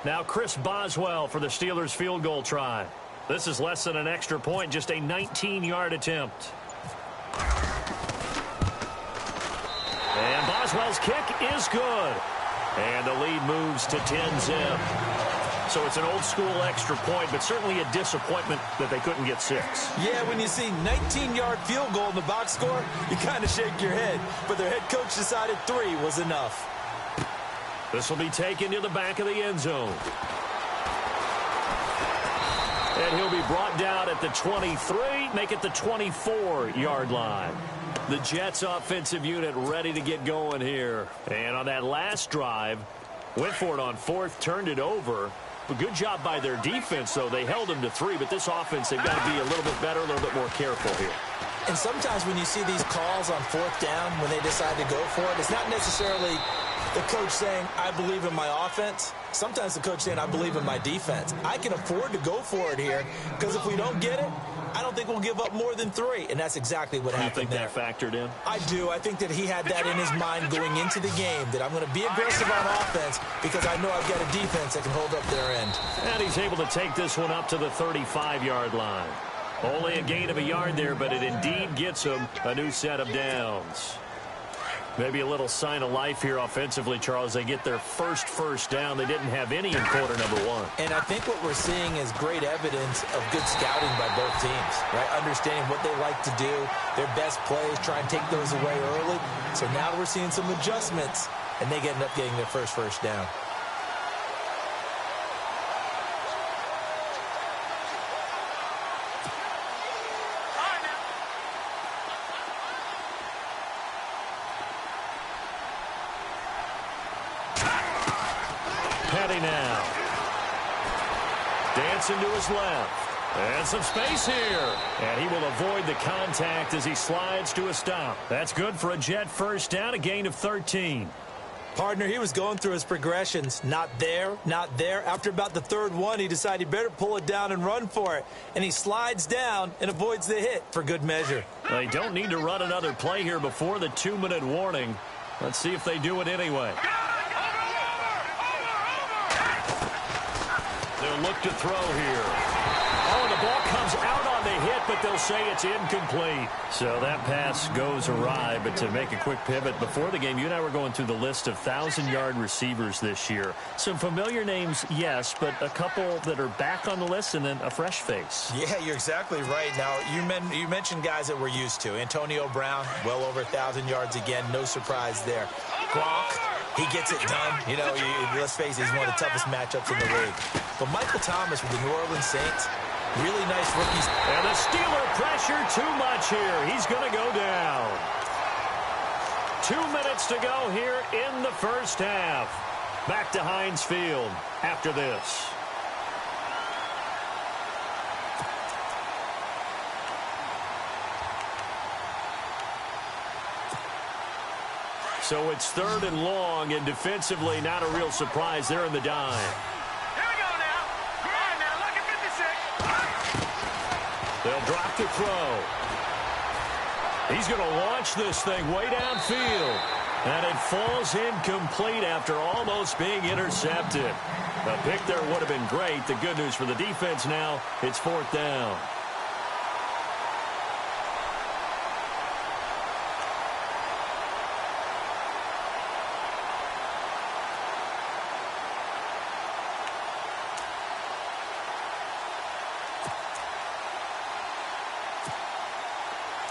Now Chris Boswell for the Steelers field goal try. This is less than an extra point, just a 19-yard attempt. And Boswell's kick is good. And the lead moves to 10-zip. So it's an old-school extra point, but certainly a disappointment that they couldn't get 6. Yeah, when you see 19-yard field goal in the box score, you kind of shake your head. But their head coach decided 3 was enough. This will be taken to the back of the end zone. And he'll be brought down at the 23, make it the 24-yard line. The Jets offensive unit ready to get going here. And on that last drive, went for it on 4th, turned it over. But good job by their defense, though. They held them to 3, but this offense, they've got to be a little bit better, a little bit more careful here. And sometimes when you see these calls on 4th down, when they decide to go for it, it's not necessarily the coach saying, I believe in my offense. Sometimes the coach saying, I believe in my defense. I can afford to go for it here, because if we don't get it, I don't think we'll give up more than 3, and that's exactly what happened there. You think that factored in? I do. I think that he had that in his mind going into the game, that I'm going to be aggressive on offense because I know I've got a defense that can hold up their end. And he's able to take this one up to the 35-yard line. Only a gain of a yard there, but it indeed gets him a new set of downs. Maybe a little sign of life here offensively, Charles. They get their first down. They didn't have any in quarter number 1. And I think what we're seeing is great evidence of good scouting by both teams, right? Understanding what they like to do, their best plays, try and take those away early. So now we're seeing some adjustments, and they end up getting their first down. Now. Dancing to his left. And some space here. And he will avoid the contact as he slides to a stop. That's good for a Jet first down, a gain of 13. Partner, he was going through his progressions. Not there, not there. After about the 3rd one, he decided he better pull it down and run for it. And he slides down and avoids the hit for good measure. They don't need to run another play here before the 2-minute warning. Let's see if they do it anyway. They'll look to throw here. Oh, the ball comes out on the hit, but they'll say it's incomplete. So that pass goes awry, but to make a quick pivot, before the game, you and I were going through the list of 1,000-yard receivers this year. Some familiar names, yes, but a couple that are back on the list and then a fresh face. Yeah, you're exactly right. Now, you mentioned guys that we're used to. Antonio Brown, well over 1,000 yards again. No surprise there. Gronk, he gets it done. You know, let's face it, he's one of the toughest matchups in the league. But Michael Thomas with the New Orleans Saints, really nice rookies. And the Steeler pressure too much here. He's going to go down. 2 minutes to go here in the first half. Back to Heinz Field after this. So it's 3rd and long, and defensively not a real surprise there in the dime. Here we go now. Come on now, look at 56. They'll drop the throw. He's going to launch this thing way downfield. And it falls incomplete after almost being intercepted. A pick there would have been great. The good news for the defense now, it's 4th down.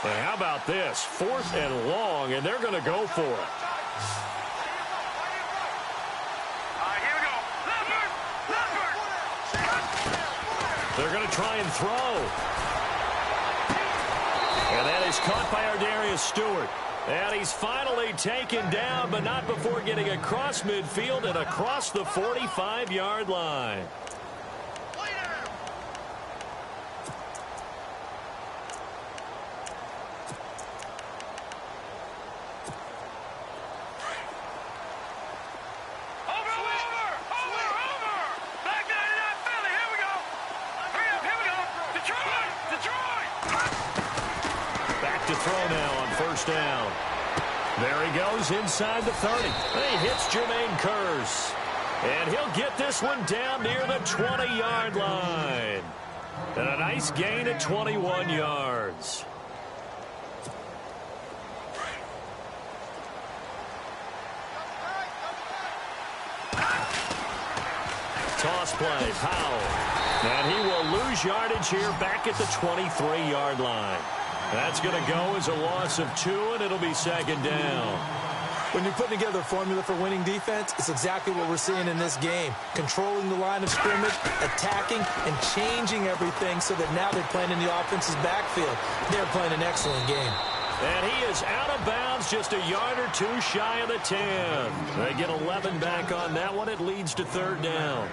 And how about this? 4th and long, and they're going to go for it. Here we go. Leopard! They're going to try and throw. And that is caught by Ardarius Stewart. And he's finally taken down, but not before getting across midfield and across the 45-yard line. Down. There he goes inside the 30. He hits Jermaine Kearse. And he'll get this one down near the 20-yard line. And a nice gain at 21 yards. Toss play, Powell. And he will lose yardage here back at the 23-yard line. That's going to go as a loss of 2, and it'll be second down. When you're putting together a formula for winning defense, it's exactly what we're seeing in this game. Controlling the line of scrimmage, attacking, and changing everything so that now they're playing in the offense's backfield. They're playing an excellent game. And he is out of bounds, just a yard or 2 shy of the 10. They get 11 back on that one. It leads to third down.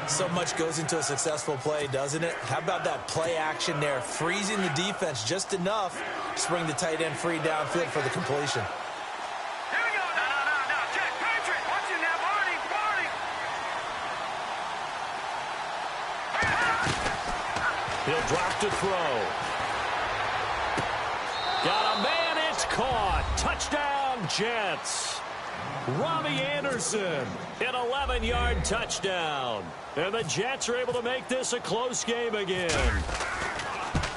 So much goes into a successful play, doesn't it? How about that play action there, freezing the defense just enough to bring the tight end free downfield for the completion. Here we go. No. Check. Patrick. Watch it now. Barney. He'll drop to throw. Got a man. It's caught. Touchdown, Jets. Robbie Anderson, an 11-yard touchdown. And the Jets are able to make this a close game again.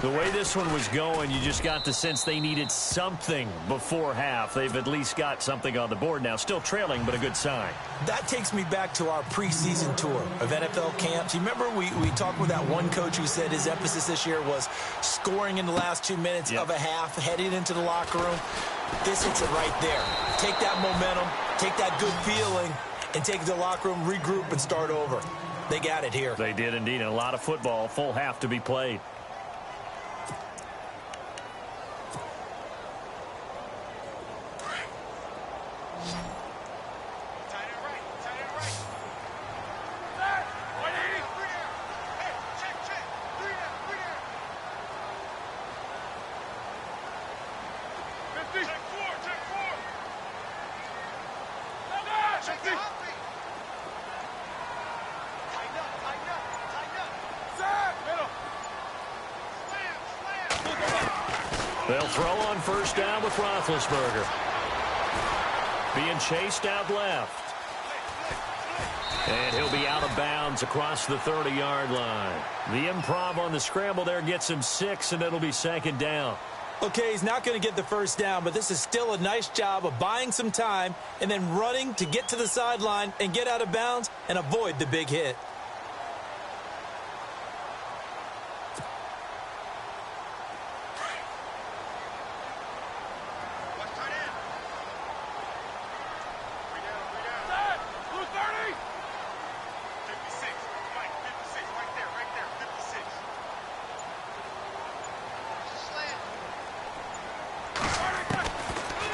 The way this one was going, you just got the sense they needed something before half. They've at least got something on the board now. Still trailing, but a good sign. That takes me back to our preseason tour of NFL camps. You remember we talked with that one coach who said his emphasis this year was scoring in the last 2 minutes of a half, heading into the locker room. This hits it right there. Take that momentum, take that good feeling, and take it to the locker room, regroup, and start over. They got it here. They did indeed. And a lot of football, full half to be played. They'll throw on first down with Roethlisberger. Being chased out left. And he'll be out of bounds across the 30-yard line. The improv on the scramble there gets him 6, and it'll be second down. Okay, he's not going to get the first down, but this is still a nice job of buying some time and then running to get to the sideline and get out of bounds and avoid the big hit.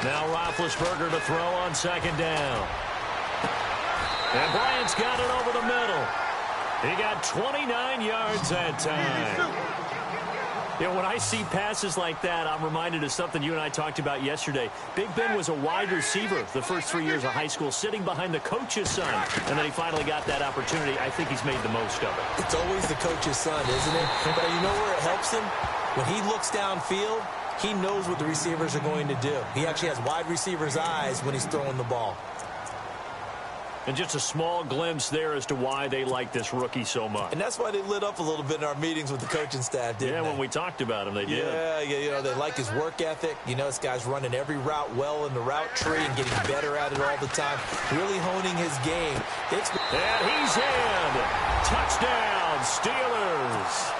Now Roethlisberger to throw on second down. And Bryant's got it over the middle. He got 29 yards that time. You know, when I see passes like that, I'm reminded of something you and I talked about yesterday. Big Ben was a wide receiver the first 3 years of high school, sitting behind the coach's son. And then he finally got that opportunity. I think he's made the most of it. It's always the coach's son, isn't it? But you know where it helps him? When he looks downfield, he knows what the receivers are going to do. He actually has wide receivers' eyes when he's throwing the ball. And just a small glimpse there as to why they like this rookie so much. And that's why they lit up a little bit in our meetings with the coaching staff, didn't they? Yeah, when we talked about him, they did. Yeah, you know, they like his work ethic. You know, this guy's running every route well in the route tree and getting better at it all the time. Really honing his game. And he's in. Touchdown, Steelers.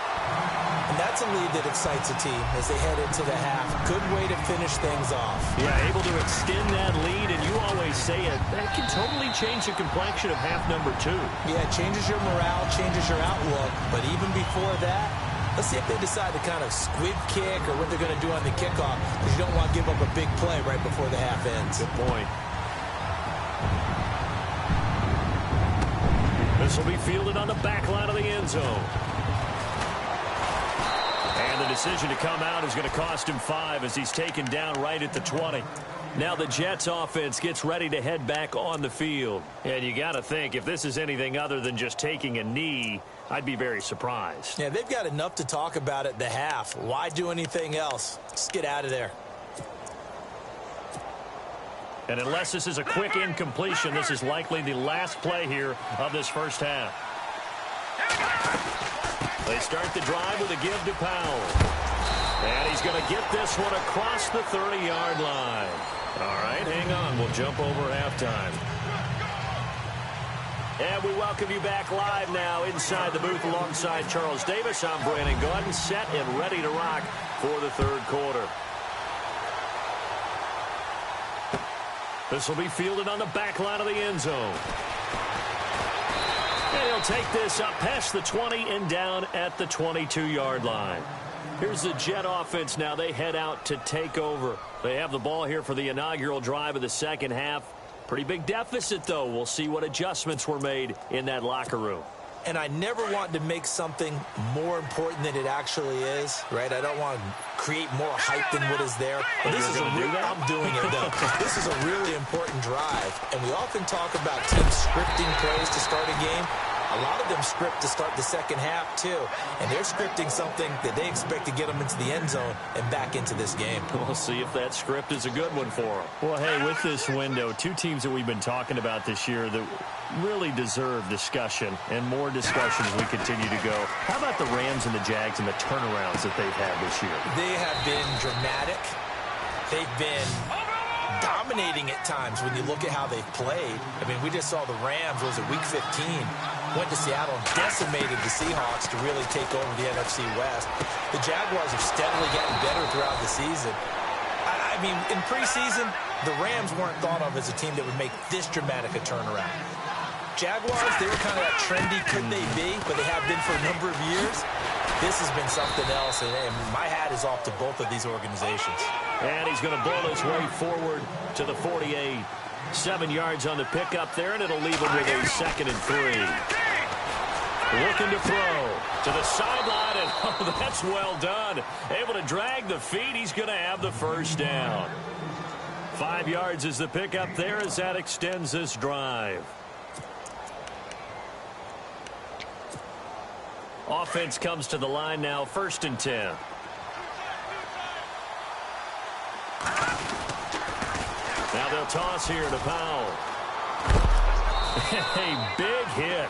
And that's a lead that excites a team as they head into the half. Good way to finish things off. Yeah, able to extend that lead, and you always say it, that can totally change the complexion of half number 2. Yeah, it changes your morale, changes your outlook. But even before that, let's see if they decide to kind of squib kick or what they're going to do on the kickoff, because you don't want to give up a big play right before the half ends. Good point. This will be fielded on the back line of the end zone. And the decision to come out is going to cost him 5 as he's taken down right at the 20. Now the Jets offense gets ready to head back on the field. And you got to think, if this is anything other than just taking a knee, I'd be very surprised. Yeah, they've got enough to talk about at the half. Why do anything else? Just get out of there. And unless this is a quick incompletion, this is likely the last play here of this first half. They start the drive with a give to Powell. And he's going to get this one across the 30-yard line. All right, hang on. We'll jump over halftime. And we welcome you back live now inside the booth alongside Charles Davis. I'm Brandon Gordon, set and ready to rock for the third quarter. This will be fielded on the back line of the end zone. And he'll take this up past the 20 and down at the 22-yard line. Here's the Jet offense now. They head out to take over. They have the ball here for the inaugural drive of the second half. Pretty big deficit, though. We'll see what adjustments were made in that locker room. And I never want to make something more important than it actually is, right? I don't want to create more hype than what is there. But this is I'm doing it, though. This is a really important drive. And we often talk about teams scripting plays to start a game. A lot of them script to start the second half, too. And they're scripting something that they expect to get them into the end zone and back into this game. We'll see if that script is a good one for them. Well, hey, with this window, two teams that we've been talking about this year that really deserve discussion and more discussion as we continue to go. How about the Rams and the Jags and the turnarounds that they've had this year? They have been dramatic. They've been dominating at times when you look at how they've played. I mean, we just saw the Rams, was it week 15, went to Seattle and decimated the Seahawks to really take over the NFC West. The Jaguars have steadily gotten better throughout the season. I mean, in preseason, the Rams weren't thought of as a team that would make this dramatic a turnaround. Jaguars, they were kind of that trendy, could they be, but they have been for a number of years. This has been something else, and my hat is off to both of these organizations. And he's going to blow his way forward to the 48. 7 yards on the pickup there, and it'll leave him with a 2nd and 3. Looking to throw to the sideline, and oh, that's well done. Able to drag the feet. He's going to have the first down. 5 yards is the pickup there as that extends this drive. Offense comes to the line now, 1st and 10. Now they'll toss here to Powell. A big hit.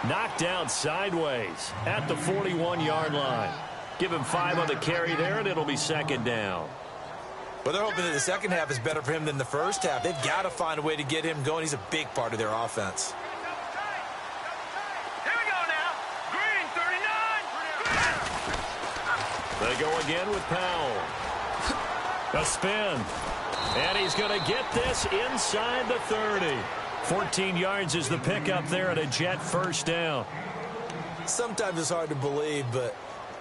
Knocked down sideways at the 41-yard line. Give him 5 on the carry there, and it'll be 2nd down. Well, they're hoping that the second half is better for him than the first half. They've got to find a way to get him going. He's a big part of their offense. Here we go now. Green, 39. They go again with Powell. A spin. And he's going to get this inside the 30. 14 yards is the pickup there at a Jet first down. Sometimes it's hard to believe, but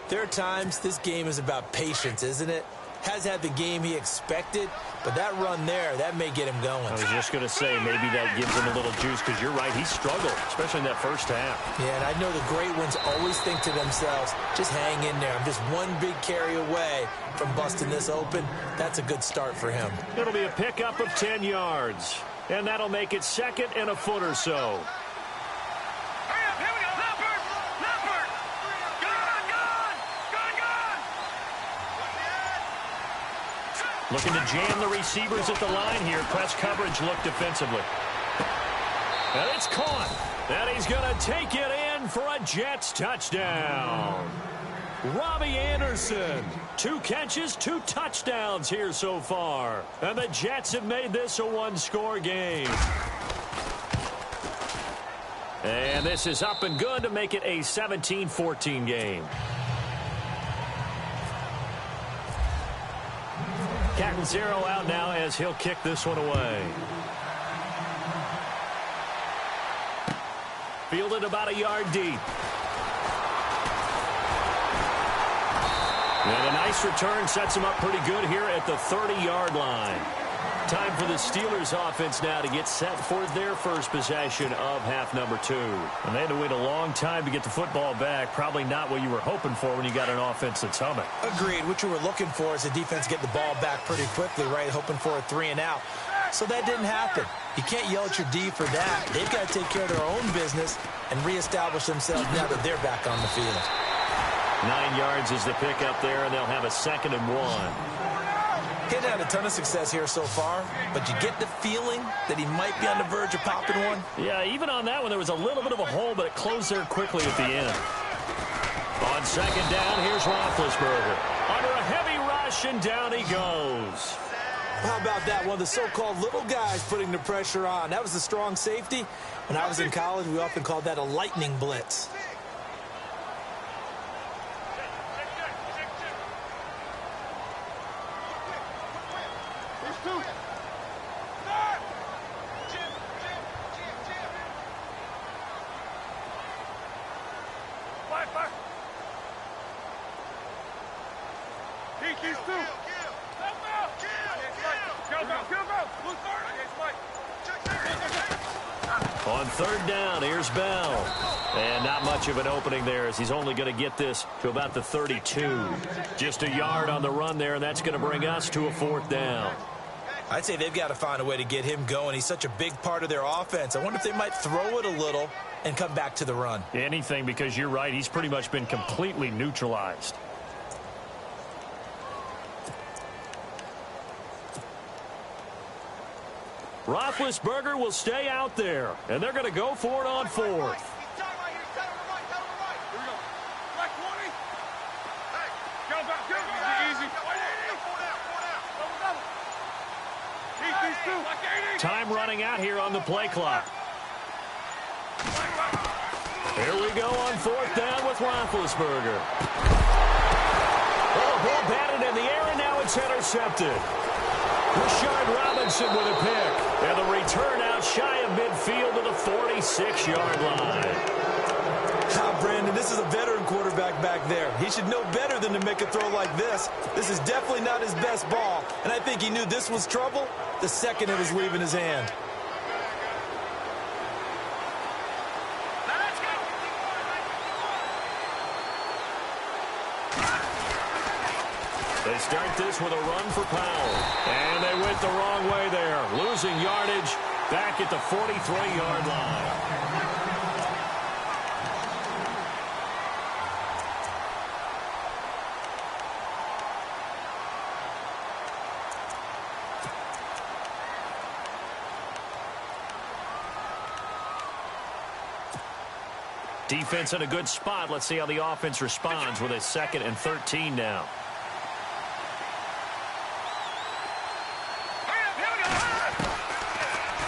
there are times this game is about patience, isn't it? Has had the game he expected, but that run there, that may get him going. I was just going to say, maybe that gives him a little juice, because you're right, he struggled, especially in that first half. Yeah, and I know the great ones always think to themselves, just hang in there. I'm just one big carry away from busting this open. That's a good start for him. It'll be a pickup of 10 yards, and that'll make it 2nd and a foot or so. Looking to jam the receivers at the line here. Press coverage look defensively. And it's caught. And he's going to take it in for a Jets touchdown. Robbie Anderson. 2 catches, 2 touchdowns here so far. And the Jets have made this a 1-score game. And this is up and good to make it a 17-14 game. Catanzaro out now as he'll kick this one away. Fielded about a yard deep. And a nice return sets him up pretty good here at the 30-yard line. Time for the Steelers offense now to get set for their first possession of half number 2. And they had to wait a long time to get the football back. Probably not what you were hoping for when you got an offense that's humming. Agreed. What you were looking for is the defense get the ball back pretty quickly, right? Hoping for a 3 and out. So that didn't happen. You can't yell at your D for that. They've got to take care of their own business and reestablish themselves now that they're back on the field. 9 yards is the pickup there, and they'll have a 2nd and 1. He hasn't had a ton of success here so far, but you get the feeling that he might be on the verge of popping one. Yeah, even on that one, there was a little bit of a hole, but it closed there quickly at the end. On second down, here's Roethlisberger. Under a heavy rush, and down he goes. How about that? One of the so-called little guys putting the pressure on. That was the strong safety. When I was in college, we often called that a lightning blitz. On third down, here's Bell. And not much of an opening there as he's only going to get this to about the 32. Just a yard on the run there, and that's going to bring us to a fourth down. I'd say they've got to find a way to get him going. He's such a big part of their offense. I wonder if they might throw it a little and come back to the run. Anything, because you're right. He's pretty much been completely neutralized. Roethlisberger will stay out there, and they're going to go for it on fourth. Time running out here on the play clock. Here we go on fourth down with Roethlisberger. Oh, ball batted in the air, and now it's intercepted. Rashard Robinson with a pick. And the return out shy of midfield to the 46-yard line. Brandon, this is a veteran quarterback back there. He should know better than to make a throw like this. This is definitely not his best ball. And I think he knew this was trouble the second it was leaving his hand. They start this with a run for Powell. And they went the wrong way there. Losing yardage back at the 43-yard line. Defense in a good spot. Let's see how the offense responds with a 2nd and 13 now.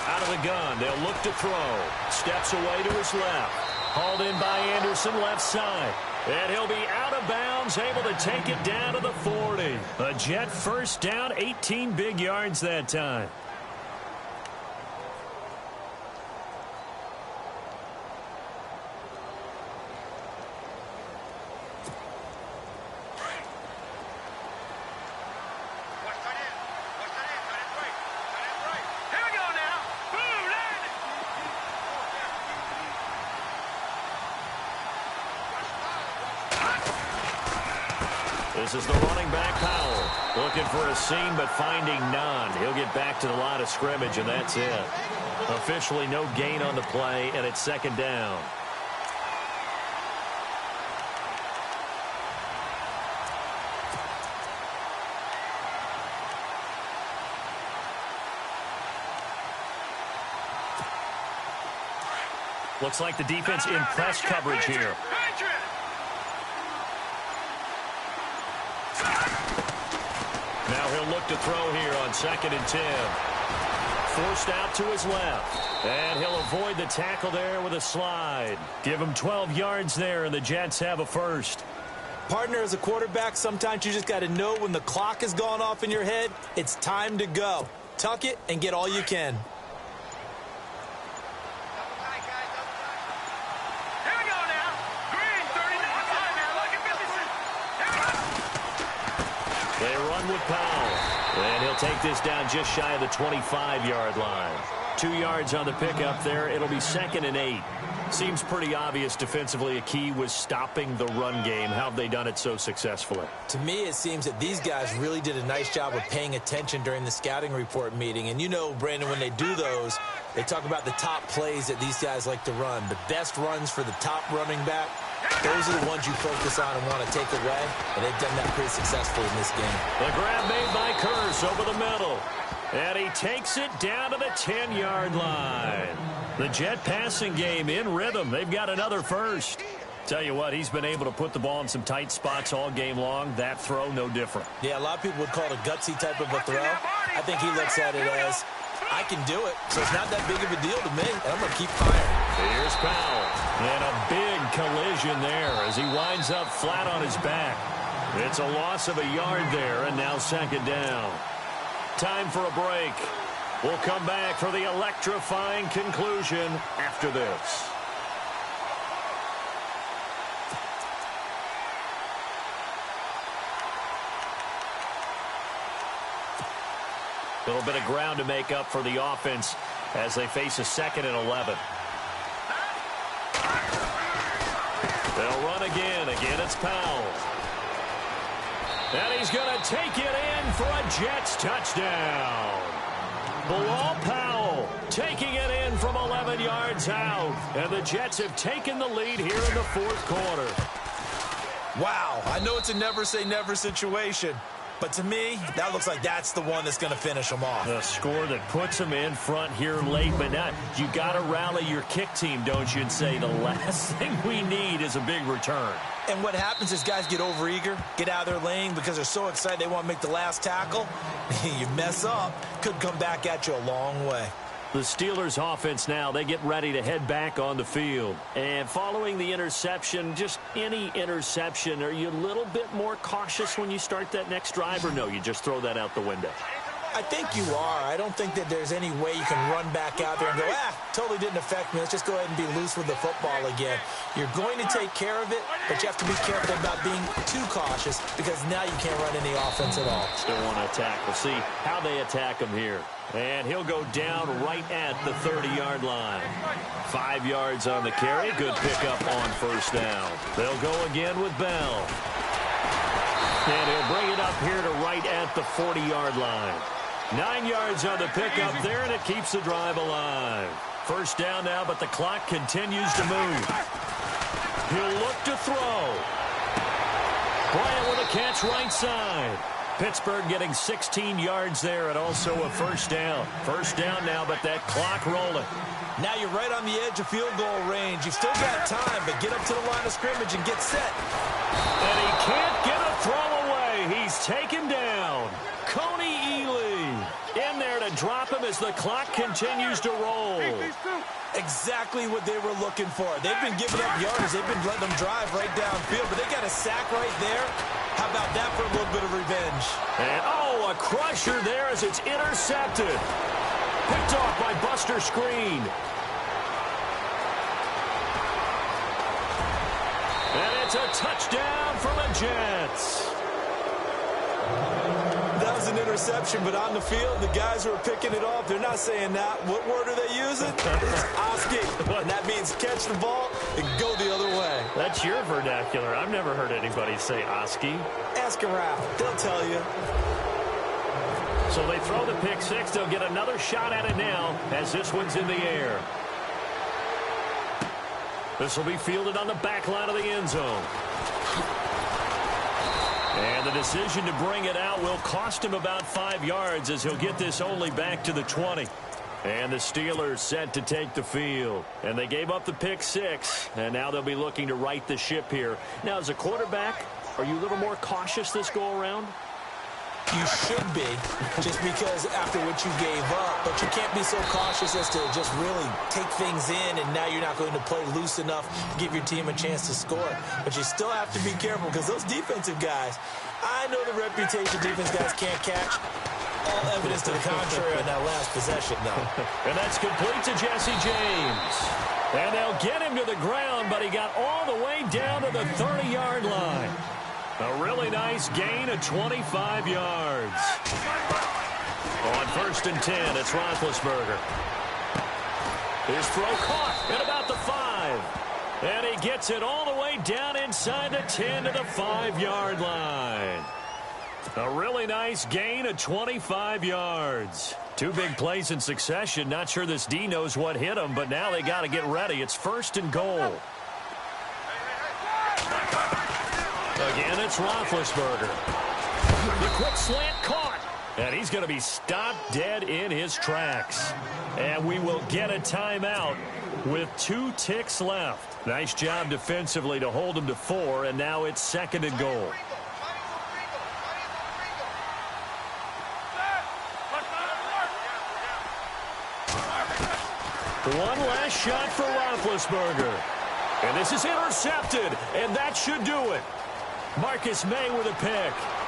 Out of the gun, they'll look to throw. Steps away to his left. Hauled in by Anderson, left side. And he'll be out of bounds, able to take it down to the 40. A Jet first down, 18 big yards that time. This is the running back, Powell. Looking for a seam, but finding none. He'll get back to the line of scrimmage, and that's it. Officially no gain on the play, and it's 2nd down. Looks like the defense in press coverage here. Now he'll look to throw here on 2nd and 10. Forced out to his left. And he'll avoid the tackle there with a slide. Give him 12 yards there, and the Jets have a first. Partner, as a quarterback, sometimes you just got to know when the clock has gone off in your head, it's time to go. Tuck it and get all you can. They run with Powell. And he'll take this down just shy of the 25-yard line. 2 yards on the pickup there. It'll be 2nd and 8. Seems pretty obvious defensively a key was stopping the run game. How have they done it so successfully? To me, it seems that these guys really did a nice job of paying attention during the scouting report meeting. And you know, Brandon, when they do those, they talk about the top plays that these guys like to run. The best runs for the top running back. Those are the ones you focus on and want to take away, and they've done that pretty successfully in this game. The grab made by Curse over the middle. And he takes it down to the 10-yard line. The Jet passing game in rhythm. They've got another first. Tell you what, he's been able to put the ball in some tight spots all game long. That throw, no different. Yeah, a lot of people would call it a gutsy type of a throw. I think he looks at it as, I can do it, so it's not that big of a deal to me, and I'm going to keep firing. Here's Powell. And a big collision there as he winds up flat on his back. It's a loss of a yard there, and now second down. Time for a break. We'll come back for the electrifying conclusion after this. A little bit of ground to make up for the offense as they face a 2nd and 11. They'll run again. Again, it's Powell. And he's going to take it in for a Jets touchdown. Bilal Powell taking it in from 11 yards out. And the Jets have taken the lead here in the 4th quarter. Wow, I know it's a never-say-never situation, but to me, that looks like that's the one that's going to finish them off. The score that puts them in front here late, but now you got to rally your kick team, don't you, and say the last thing we need is a big return. And what happens is guys get overeager, get out of their lane because they're so excited they want to make the last tackle. You mess up, could come back at you a long way. The Steelers offense now, they get ready to head back on the field. And following the interception, just any interception, are you a little bit more cautious when you start that next drive, or no, you just throw that out the window? I think you are. I don't think that there's any way you can run back out there and go, totally didn't affect me. Let's just go ahead and be loose with the football again. You're going to take care of it, but you have to be careful about being too cautious because now you can't run any offense at all. Still want to attack. We'll see how they attack him here. And he'll go down right at the 30-yard line. 5 yards on the carry. Good pickup on first down. They'll go again with Bell. And he'll bring it up here to right at the 40-yard line. 9 yards on the pickup there, and it keeps the drive alive. First down now, but the clock continues to move. He'll look to throw. Bryant with a catch right side. Pittsburgh getting 16 yards there and also a first down. First down now, but that clock rolling. Now you're right on the edge of field goal range. You've still got time, but get up to the line of scrimmage and get set. And he can't get a throw away. He's taken down. Coney Ely in there to drop him as the clock continues to roll. Exactly what they were looking for. They've been giving up yards. They've been letting them drive right downfield, but they got a sack right there. How about that for a little bit of revenge? And, a crusher there as it's intercepted. Picked off by Buster Screen. And it's a touchdown for the Jets. That was an interception, but on the field, the guys who are picking it off, they're not saying that. What word are they using? It's Oski. And that means catch the ball and go the other way. That's your vernacular. I've never heard anybody say Oski. Ask around. They'll tell you. So they throw the pick six. They'll get another shot at it now as this one's in the air. This will be fielded on the back line of the end zone. And the decision to bring it out will cost him about 5 yards as he'll get this only back to the 20. And the Steelers set to take the field. And they gave up the pick six, and now they'll be looking to right the ship here. Now, as a quarterback, are you a little more cautious this go-around? You should be, just because after what you gave up, but you can't be so cautious as to just really take things in, and now you're not going to play loose enough to give your team a chance to score. But you still have to be careful because those defensive guys, I know the reputation defense guys can't catch. All evidence to the contrary on that last possession, though. And that's complete to Jesse James. And they'll get him to the ground, but he got all the way down to the 30-yard line. A really nice gain of 25 yards. On 1st and 10, it's Roethlisberger. His throw caught at about the 5. And he gets it all the way down inside the 10 to the 5-yard line. A really nice gain of 25 yards. 2 big plays in succession. Not sure this D knows what hit him, but now they got to get ready. It's 1st and goal. Again, it's Roethlisberger. The quick slant caught. And he's going to be stopped dead in his tracks. And we will get a timeout with 2 ticks left. Nice job defensively to hold him to 4, and now it's 2nd and goal. One last shot for Roethlisberger. And this is intercepted, and that should do it. Marcus May with a pick.